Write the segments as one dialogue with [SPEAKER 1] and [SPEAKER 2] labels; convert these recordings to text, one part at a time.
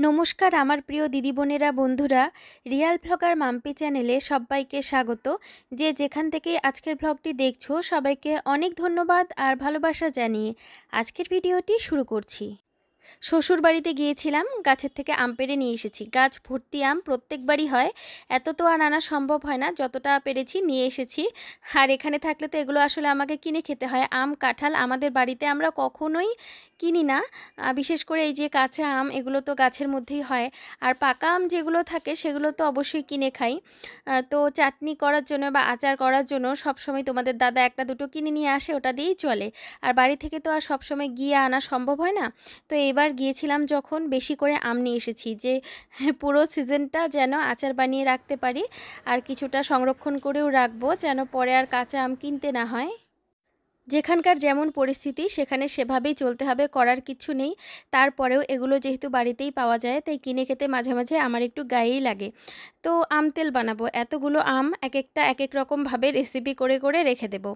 [SPEAKER 1] নমস্কার আমার প্রিয় দিদি বোনেরা বন্ধুরা, রিয়াল ব্লগার মাম্পি চ্যানেলে সবাইকে স্বাগত। যে যেখান থেকে আজকের ব্লগটি দেখছো সবাইকে অনেক ধন্যবাদ আর ভালোবাসা জানিয়ে আজকের ভিডিওটি শুরু করছি। শ্বশুর বাড়িতে গিয়েছিলাম, গাছের থেকে আম পেড়ে নিয়ে এসেছি। গাছ ভর্তি আম প্রত্যেকবারই হয়, এত তো আর আনা সম্ভব হয় না, যতটা পেরেছি নিয়ে এসেছি। আর এখানে থাকলে তো এগুলো আসলে আমাকে কিনে খেতে হয়। আম কাঁঠাল আমাদের বাড়িতে আমরা কখনোই কিনি না। বিশেষ করে এই যে কাঁচা আম এগুলো তো গাছের মধ্যেই হয়, আর পাকা আম যেগুলো থাকে সেগুলো তো অবশ্যই কিনে খাই। তো চাটনি করার জন্য বা আচার করার জন্য সবসময় তোমাদের দাদা একটা দুটো কিনে নিয়ে আসে, ওটা দিয়েই চলে। আর বাড়ি থেকে তো আর সবসময় গিয়ে আনা সম্ভব হয় না। তো এবার গিয়েছিলাম যখন, বেশি করে আম নিয়ে এসেছি, যে পুরো সিজনটা যেন আচার বানিয়ে রাখতে পারি, আর কিছুটা সংরক্ষণ করেও রাখবো যেন পরে আর কাঁচা আম কিনতে না হয়। যেখানকার যেমন পরিস্থিতি সেখানে সেভাবেই চলতে হবে, করার কিছু নেই। তারপরেও এগুলো যেহেতু বাড়িতেই পাওয়া যায় তাই কিনে খেতে মাঝে মাঝে আমার একটু গায়েই লাগে। তো আম তেল বানাবো, এতগুলো আম এক একটা এক এক রকমভাবে রেসিপি করে করে রেখে দেবো।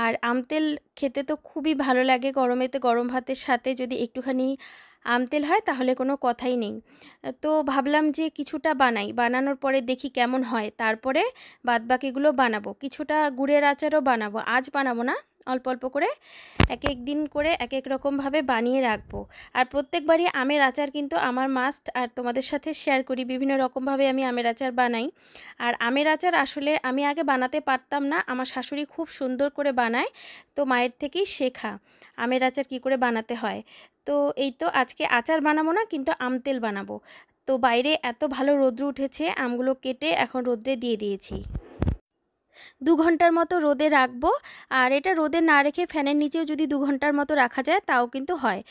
[SPEAKER 1] আর আম তেল খেতে তো খুবই ভালো লাগে, গরমেতে গরম ভাতের সাথে যদি একটুখানি আম তেল হয় তাহলে কোনো কথাই নেই। তো ভাবলাম যে কিছুটা বানাই, বানানোর পরে দেখি কেমন হয়, তারপরে বাদবাকিগুলো বানাবো। কিছুটা গুড়ের আচারও বানাবো, আজ বানাবো না, অল্প অল্প করে এক এক দিন করে এক এক রকমভাবে বানিয়ে রাখবো। আর প্রত্যেকবারই আমের আচার কিন্তু আমার মাস্ট, আর তোমাদের সাথে শেয়ার করি বিভিন্ন রকমভাবে আমি আমের আচার বানাই। আর আমের আচার আসলে আমি আগে বানাতে পারতাম না, আমার শাশুড়ি খুব সুন্দর করে বানায়, তো মায়ের থেকেই শেখা আমের আচার কি করে বানাতে হয়। তো এই তো আজকে আচার বানাবো না, কিন্তু আম তেল বানাবো। তো বাইরে এত ভালো রোদ্র উঠেছে, আমগুলো কেটে এখন রোদ্রে দিয়ে দিয়েছি। 2 ঘন্টার মতো রোদে রাখবো। আর এটা রোদে না রেখে ফ্যানের নিচেও যদি 2 ঘন্টার মতো রাখা যায় তাও কিন্তু হয়।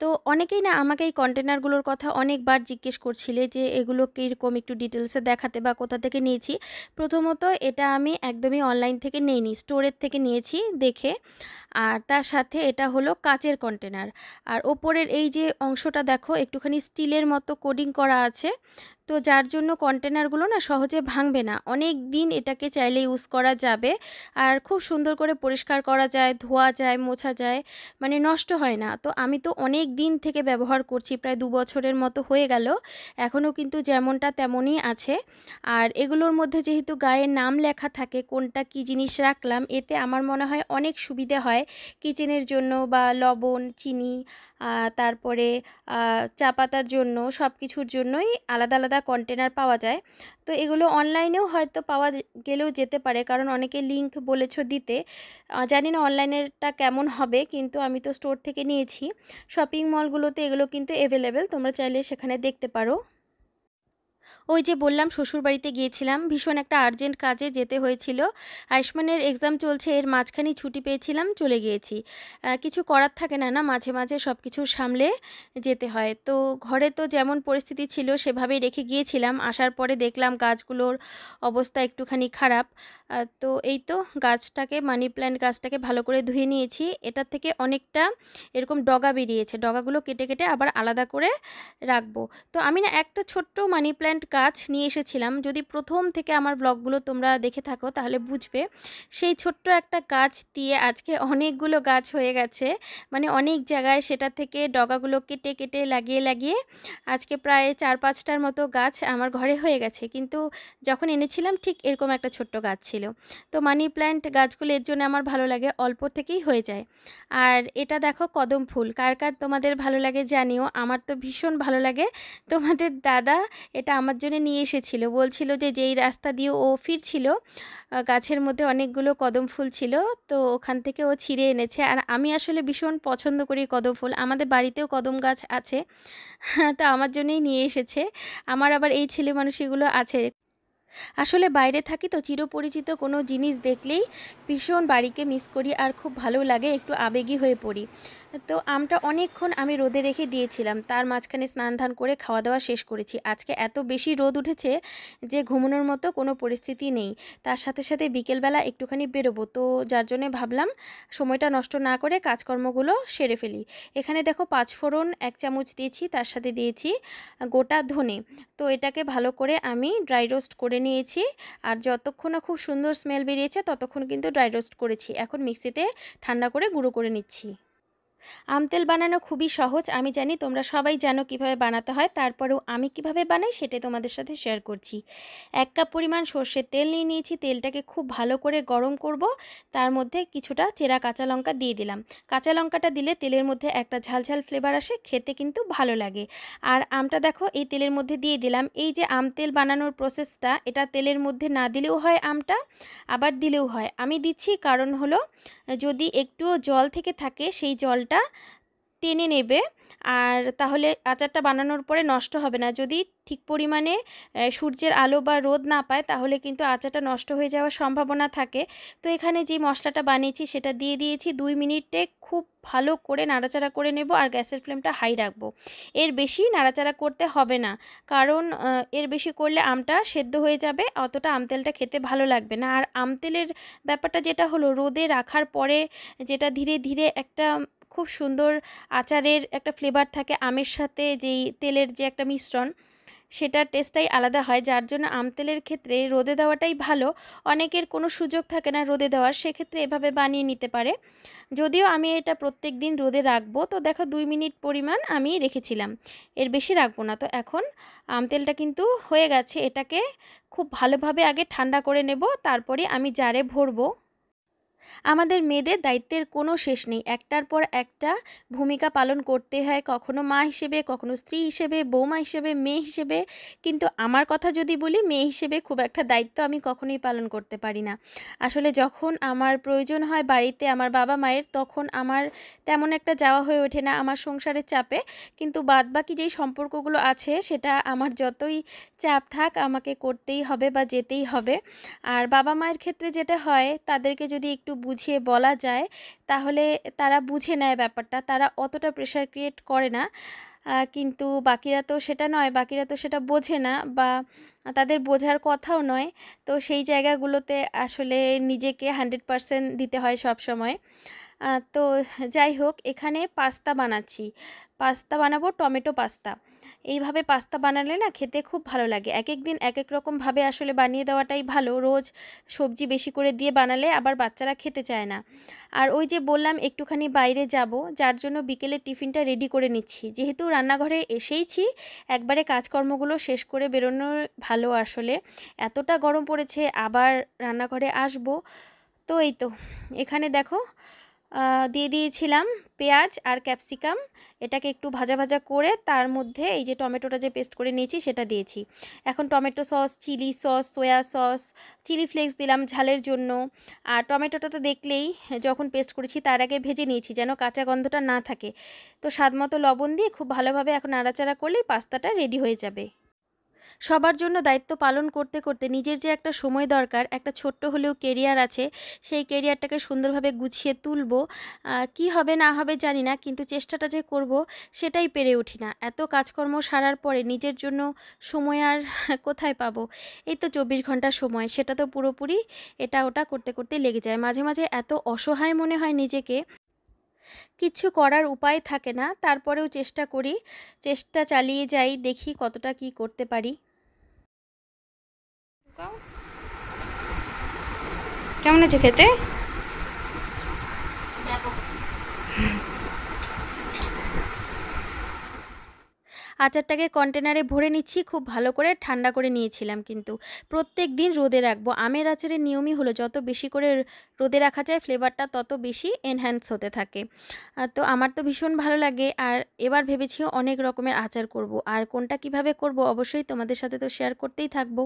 [SPEAKER 1] তো অনেকেই না আমাকে এই কন্টেনারগুলোর কথা অনেকবার জিজ্ঞেস করছিলে যে এগুলো কীরকম, একটু ডিটেলসে দেখাতে বা কোথা থেকে নিয়েছি। প্রথমত এটা আমি একদমই অনলাইন থেকে নিইনি, স্টোরের থেকে নিয়েছি দেখে। আর তার সাথে এটা হলো কাচের কন্টেনার। আর ওপরের এই যে অংশটা দেখো একটুখানি স্টিলের মতো কোডিং করা আছে, তো যার জন্য কন্টেনারগুলো না সহজে ভাঙবে না, অনেক দিন এটাকে চাইলে ইউজ করা যাবে। আর খুব সুন্দর করে পরিষ্কার করা যায়, ধোয়া যায়, মোছা যায়, মানে নষ্ট হয় না। তো আমি তো অনেক দিন থেকে ব্যবহার করছি, প্রায় 2 বছরের মতো হয়ে গেল, এখনও কিন্তু যেমনটা তেমনই আছে। আর এগুলোর মধ্যে যেহেতু গায়ে নাম লেখা থাকে কোনটা কি জিনিস রাখলাম, এতে আমার মনে হয় অনেক সুবিধে হয় কিচেনের জন্য, বা লবণ, চিনি, তারপরে চা পাতার জন্য, সব কিছুর জন্যই আলাদা আলাদা কন্টেনার পাওয়া যায়। তো এগুলো অনলাইনেও হয়তো পাওয়া গেলেও যেতে পারে, কারণ অনেকে লিংক বলেছো দিতে। জানি না অনলাইনেরটা কেমন হবে, কিন্তু আমি তো স্টোর থেকে নিয়েছি। শপিং মলগুলোতে এগুলো কিন্তু অ্যাভেলেবেল, তোমরা চাইলে সেখানে দেখতে পারো। ওই যে বললাম শ্বশুরবাড়িতে গিয়েছিলাম, ভীষণ একটা আর্জেন্ট কাজে যেতে হয়েছিল। আয়ুষ্মানের এক্সাম চলছে, এর মাঝখানেই ছুটি পেয়েছিলাম, চলে গিয়েছি। কিছু করার থাকে না, না মাঝে মাঝে সব কিছু সামলে যেতে হয়। তো ঘরে তো যেমন পরিস্থিতি ছিল সেভাবেই রেখে গিয়েছিলাম, আসার পরে দেখলাম গাছগুলোর অবস্থা একটুখানি খারাপ। তো এই তো গাছটাকে, মানি প্ল্যান্ট গাছটাকে ভালো করে ধুয়ে নিয়েছি। এটার থেকে অনেকটা এরকম ডগা বেরিয়েছে, ডগাগুলো কেটে কেটে আবার আলাদা করে রাখবো। তো আমি না একটা ছোট্ট মানি প্ল্যান্ট গাছ নিয়ে এসেছিলাম, যদি প্রথম থেকে আমার ব্লগগুলো তোমরা দেখে থাকো তাহলে বুঝবে। সেই ছোট্ট একটা গাছ দিয়ে আজকে অনেকগুলো গাছ হয়ে গেছে, মানে অনেক জায়গায় সেটা থেকে ডগাগুলো কেটে কেটে লাগিয়ে লাগিয়ে আজকে প্রায় 4-5টার মতো গাছ আমার ঘরে হয়ে গেছে। কিন্তু যখন এনেছিলাম ঠিক এরকম একটা ছোট্ট গাছ ছিল। তো মানি প্ল্যান্ট গাছগুলো এর জন্য আমার ভালো লাগে, অল্প থেকেই হয়ে যায়। আর এটা দেখো কদম ফুল, কার কার তোমাদের ভালো লাগে জানিও, আমার তো ভীষণ ভালো লাগে। তোমাদের দাদা এটা আমার জন্য নিয়ে এসেছিল, বলছিল যে যেই রাস্তা দিয়ে ও ফিরছিল গাছের মধ্যে অনেকগুলো কদম ফুল ছিল, তো ওখান থেকে ও ছিঁড়ে এনেছে। আর আমি আসলে ভীষণ পছন্দ করি কদম ফুল, আমাদের বাড়িতেও কদম গাছ আছে। তো আমার জন্যই নিয়ে এসেছে। আমার আবার এই ছেলে মানুষগুলো আছে। আসলে বাইরে থাকি তো চিরপরিচিত কোনো জিনিস দেখলেই ভীষণ বাড়িকে মিস করি, আর খুব ভালো লাগে, একটু আবেগী হয়ে পড়ি। তো আমটা অনেকক্ষণ আমি রোদে রেখে দিয়েছিলাম, তার মাঝখানে স্নান ধান করে খাওয়া দাওয়া শেষ করেছি। আজকে এত বেশি রোদ উঠেছে যে ঘুমানোর মতো কোনো পরিস্থিতি নেই। তার সাথে সাথে বিকেলবেলা একটুখানি বেরোবো, তো যার জন্যে ভাবলাম সময়টা নষ্ট না করে কাজকর্মগুলো সেরে ফেলি। এখানে দেখো 5 ফোড়ন 1 চামচ দিয়েছি, তার সাথে দিয়েছি গোটা ধনে। তো এটাকে ভালো করে আমি ড্রাই রোস্ট করে নিয়েছি। আর যতক্ষণ না খুব সুন্দর স্মেল বেরিয়েছে ততক্ষণ কিন্তু ড্রাই রোস্ট করেছি, এখন মিক্সিতে ঠান্ডা করে গুঁড়ো করে নিচ্ছি। আম তেল বানানো খুবই সহজ। আমি জানি তোমরা সবাই জানো কিভাবে বানাতে হয়। তারপরেও আমি কিভাবে বানাই সেটাই তোমাদের সাথে শেয়ার করছি। ১ কাপ পরিমাণ সর্ষের তেল নিয়ে নিয়েছি। তেলটাকে খুব ভালো করে গরম করব। তার মধ্যে কিছুটা চেরা কাঁচা লঙ্কা দিয়ে দিলাম। কাঁচা লঙ্কাটা দিলে তেলের মধ্যে একটা ঝালঝাল ফ্লেভার আসে, খেতে কিন্তু ভালো লাগে। আর আমটা দেখো এই তেলের মধ্যে দিয়ে দিলাম। এই যে আম তেল বানানোর প্রসেসটা, এটা তেলের মধ্যে না দিলেও হয় আমটা, আবার দিলেও হয়। আমি দিচ্ছি কারণ হলো যদি একটুও জল থেকে থাকে সেই জলটা টেনে নেবে, আর তাহলে আচারটা বানানোর পরে নষ্ট হবে না। যদি ঠিক পরিমাণে সূর্যের আলো বা রোদ না পায় তাহলে কিন্তু আচারটা নষ্ট হয়ে যাওয়ার সম্ভাবনা থাকে। তো এখানে যে মশলাটা বানিয়েছি সেটা দিয়ে দিয়েছি। 2 মিনিটে খুব ভালো করে নাড়াচাড়া করে নেব আর গ্যাসের ফ্লেমটা হাই রাখবো। এর বেশি নাড়াচাড়া করতে হবে না, কারণ এর বেশি করলে আমটা সেদ্ধ হয়ে যাবে, অতটা আমতেলটা খেতে ভালো লাগবে না। আর আমতেলের ব্যাপারটা যেটা হলো, রোদে রাখার পরে যেটা ধীরে ধীরে একটা খুব সুন্দর আচারের একটা ফ্লেভার থাকে, আমের সাথে যেই তেলের যে একটা মিশ্রণ, সেটার টেস্টটাই আলাদা হয়। যার জন্য আম তেলের ক্ষেত্রে রোদে দেওয়াটাই ভালো। অনেকের কোনো সুযোগ থাকে না রোদে দেওয়ার, সেক্ষেত্রে এভাবে বানিয়ে নিতে পারে। যদিও আমি এটা প্রত্যেক দিন রোদে রাখবো। তো দেখো 2 মিনিট পরিমাণ আমি রেখেছিলাম, এর বেশি রাখবো না। তো এখন আম তেলটা কিন্তু হয়ে গেছে। এটাকে খুব ভালোভাবে আগে ঠান্ডা করে নেব, তারপরে আমি জারে ভরবো। আমাদের মেয়েদের দায়িত্বের কোনো শেষ নেই, একটার পর একটা ভূমিকা পালন করতে হয়, কখনো মা হিসেবে, কখনো স্ত্রী হিসেবে, বৌমা হিসেবে, মেয়ে হিসেবে। কিন্তু আমার কথা যদি বলি, মেয়ে হিসেবে খুব একটা দায়িত্ব আমি কখনোই পালন করতে পারি না। আসলে যখন আমার প্রয়োজন হয় বাড়িতে আমার বাবা মায়ের, তখন আমার তেমন একটা যাওয়া হয়ে ওঠে না আমার সংসারের চাপে। কিন্তু বাদবাকি যেই সম্পর্কগুলো আছে সেটা আমার যতই চাপ থাক আমাকে করতেই হবে বা যেতেই হবে। আর বাবা মায়ের ক্ষেত্রে যেটা হয়, তাদেরকে যদি একটু বুঝিয়ে বলা যায় তাহলে তারা বুঝে নেয় ব্যাপারটা, তারা অতটা প্রেশার ক্রিয়েট করে না। কিন্তু বাকিরা তো সেটা নয়, বাকিরা তো সেটা বোঝে না, বা তাদের বোঝার কথাও নয়। তো সেই জায়গাগুলোতে আসলে নিজেকে 100% দিতে হয় সব সময়। তো যাই হোক, এখানে পাস্তা বানাচ্ছি। পাস্তা বানাবো, টমেটো পাস্তা। এইভাবে পাস্তা বানালে না খেতে খুব ভালো লাগে। এক এক দিন এক এক রকমভাবে আসলে বানিয়ে দেওয়াটাই ভালো। রোজ সবজি বেশি করে দিয়ে বানালে আবার বাচ্চারা খেতে চায় না। আর ওই যে বললাম একটুখানি বাইরে যাব, যার জন্য বিকেলের টিফিনটা রেডি করে নিচ্ছি। যেহেতু রান্নাঘরে এসেইছি, একবারে কাজকর্মগুলো শেষ করে বেরোনো ভালো আসলে। এতটা গরম পড়েছে, আবার রান্নাঘরে আসব। তো এই তো, এখানে দেখো দিয়ে দিয়েছিলাম পেঁয়াজ আর ক্যাপসিকাম। এটাকে একটু ভাজা ভাজা করে তার মধ্যে এই যে টমেটোটা যে পেস্ট করে নিয়েছি সেটা দিয়েছি। এখন tomato sauce, chilli sauce, soya sauce, chilli flakes দিলাম ঝালের জন্য। আর টমেটোটা তো দেখলেই যখন পেস্ট করেছি তার আগে ভেজে নিয়েছি যেন কাঁচা গন্ধটা না থাকে। তো স্বাদ মতো লবণ দিয়ে খুব ভালোভাবে এখন নাড়াচাড়া করলেই পাস্তাটা রেডি হয়ে যাবে। সবার জন্য দায়িত্ব পালন করতে করতে নিজের যে একটা সময় দরকার, একটা ছোট্ট হলেও কেরিয়ার আছে, সেই কেরিয়ারটাকে সুন্দরভাবে গুছিয়ে তুলব। কি হবে না হবে জানি না, কিন্তু চেষ্টাটা যে করব সেটাই পেরে উঠি না। এত কাজকর্ম সারার পরে নিজের জন্য সময় আর কোথায় পাবো? এই তো 24 ঘন্টা সময়, সেটা তো পুরোপুরি এটা ওটা করতে করতে লেগে যায়। মাঝে মাঝে এত অসহায় মনে হয় নিজেকে, কিচ্ছু করার উপায় থাকে না। তারপরেও চেষ্টা করি, চেষ্টা চালিয়ে যাই, দেখি কতটা কি করতে পারি।
[SPEAKER 2] কেমন আছে খেতে?
[SPEAKER 1] আচারটাকে কন্টেনারে ভরে নিচ্ছি, খুব ভালো করে ঠান্ডা করে নিয়েছিলাম। কিন্তু প্রত্যেক দিন রোদে রাখবো। আমের আচারের নিয়মই হলো যত বেশি করে রোদে রাখা যায় ফ্লেভারটা তত বেশি এনহ্যান্স হতে থাকে। তো আমার তো ভীষণ ভালো লাগে। আর এবার ভেবেছি অনেক রকমের আচার করব, আর কোনটা কিভাবে করব অবশ্যই তোমাদের সাথে তো শেয়ার করতেই থাকবো।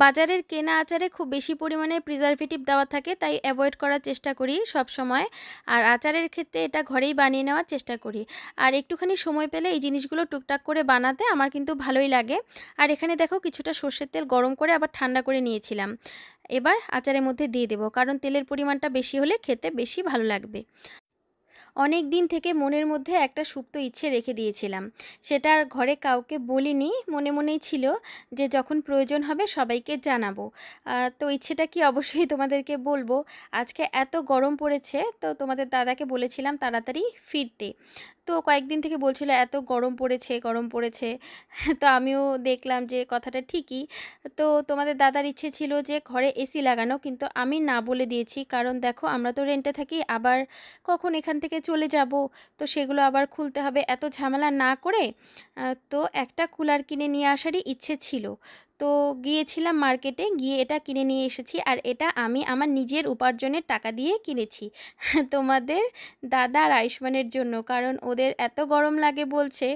[SPEAKER 1] বাজারের কেনা আচারে খুব বেশি পরিমাণে প্রিজারভেটিভ দেওয়া থাকে, তাই অ্যাভয়েড করার চেষ্টা করি সব সময়। আর আচারের ক্ষেত্রে এটা ঘরেই বানিয়ে নেওয়ার চেষ্টা করি। আর একটুখানি সময় পেলে এই জিনিসগুলো টুকটাক করে বানাতে আমার কিন্তু ভালোই লাগে। আর এখানে দেখো কিছুটা সর্ষের তেল গরম করে আবার ঠান্ডা করে নিয়েছিলাম। এবার আচারের মধ্যে দিয়ে দেবো, কারণ তেলের পরিমাণটা বেশি হলে খেতে বেশি ভালো লাগবে। অনেক দিন থেকে মনের মধ্যে একটা সুপ্ত ইচ্ছে রেখে দিয়েছিলাম, সেটা আর ঘরে কাউকে বলিনি, মনে মনেই ছিল যে যখন প্রয়োজন হবে সবাইকে জানাবো। তো ইচ্ছেটা কি অবশ্যই তোমাদেরকে বলবো। আজকে এত গরম পড়েছে, তো তোমাদের দাদাকে বলেছিলাম তাড়াতাড়ি ফিরতে। তো কয়েকদিন থেকে বলছিল এত গরম পড়েছে, গরম পড়েছে। তো আমিও দেখলাম যে কথাটা ঠিকই। তো তোমাদের দাদার ইচ্ছে ছিল যে ঘরে এসি লাগানো, কিন্তু আমি না বলে দিয়েছি, কারণ দেখো আমরা তো রেন্টে থাকি, আবার কখন এখান থেকে চলে যাব, তো সেগুলো আবার খুলতে হবে, এত ঝামেলা না করে তো একটা কুলার কিনে নিয়ে আসারই ইচ্ছে ছিল। তো গিয়েছিলাম মার্কেটে, গিয়ে এটা কিনে নিয়ে এসেছি, আর এটা আমি আমার নিজের উপার্জনের টাকা দিয়ে কিনেছি তোমাদের দাদা আর আয়ুষ্মানের জন্য, কারণ ওদের এত গরম লাগে বলছে।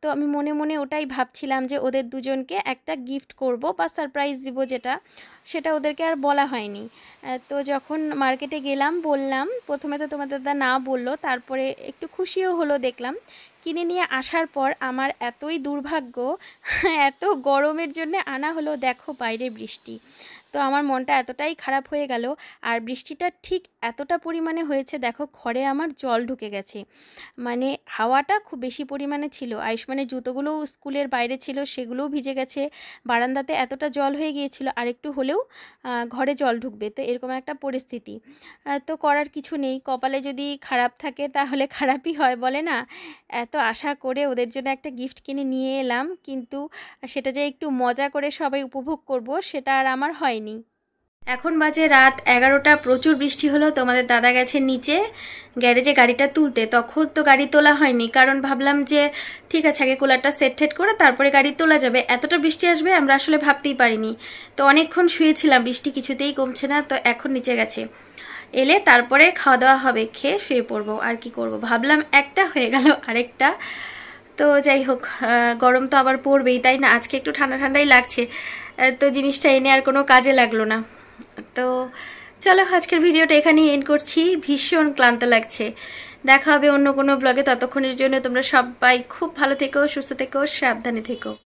[SPEAKER 1] তো আমি মনে মনে ওটাই ভাবছিলাম যে ওদের দুজনকে একটা গিফট করব বা সারপ্রাইজ দিব, যেটা সেটা ওদেরকে আর বলা হয়নি। তো যখন মার্কেটে গেলাম বললাম, প্রথমে তো তোমাদের দাদা না বললো, তারপরে একটু খুশিও হলো দেখলাম। কিনে নিয়ে আসার পর আমার এতই দুর্ভাগ্য, এত গরমের জন্য আনা হলো, দেখো বাইরে বৃষ্টি। তো আমার মনটা এতটাই খারাপ হয়ে গেল। আর বৃষ্টিটা ঠিক এতটা পরিমাণে হয়েছে, দেখো ঘরে আমার জল ঢুকে গেছে, মানে হাওয়াটা খুব বেশি পরিমাণে ছিল। আয়ুষ্মানের জুতোগুলোও স্কুলের বাইরে ছিল, সেগুলোও ভিজে গেছে, বারান্দাতে এতটা জল হয়ে গিয়েছিল, আর একটু হলেও ঘরে জল ঢুকবে, তো এরকম একটা পরিস্থিতি। তো করার কিছু নেই, কপালে যদি খারাপ থাকে তাহলে খারাপই হয়, বলে না। এত আশা করে ওদের জন্য একটা গিফট কিনে নিয়ে এলাম, কিন্তু সেটা যে একটু মজা করে সবাই উপভোগ করব, সেটা আর আমার হয়নি। এখন বাজে রাত 11টা, প্রচুর বৃষ্টি হলো। তোমাদের দাদা গেছে নিচে গ্যারেজে গাড়িটা তুলতে, তখন তো গাড়ি তোলা হয়নি, কারণ ভাবলাম যে ঠিক আছে আগে কুলারটা সেট ঠেট করে তারপরে গাড়ি তোলা যাবে। এতটা বৃষ্টি আসবে আমরা আসলে ভাবতেই পারিনি। তো অনেকক্ষণ শুয়েছিলাম, বৃষ্টি কিছুতেই কমছে না, তো এখন নিচে গেছে, এলে তারপরে খাওয়া দাওয়া হবে, খেয়ে শুয়ে পড়বো। আর কি করব, ভাবলাম একটা হয়ে গেল আরেকটা। তো যাই হোক, গরম তো আবার পড়বেই, তাই না? আজকে একটু ঠান্ডা ঠান্ডাই লাগছে, তো জিনিসটা এনে আর কোনো কাজে লাগলো না। তো চলো আজকের ভিডিওটা এখানেই এন্ড করছি, ভীষণ ক্লান্ত লাগছে। দেখা হবে অন্য কোনো ব্লগে, ততক্ষণের জন্য তোমরা সবাই খুব ভালো থেকো, সুস্থ থেকো, সাবধানে থেকো।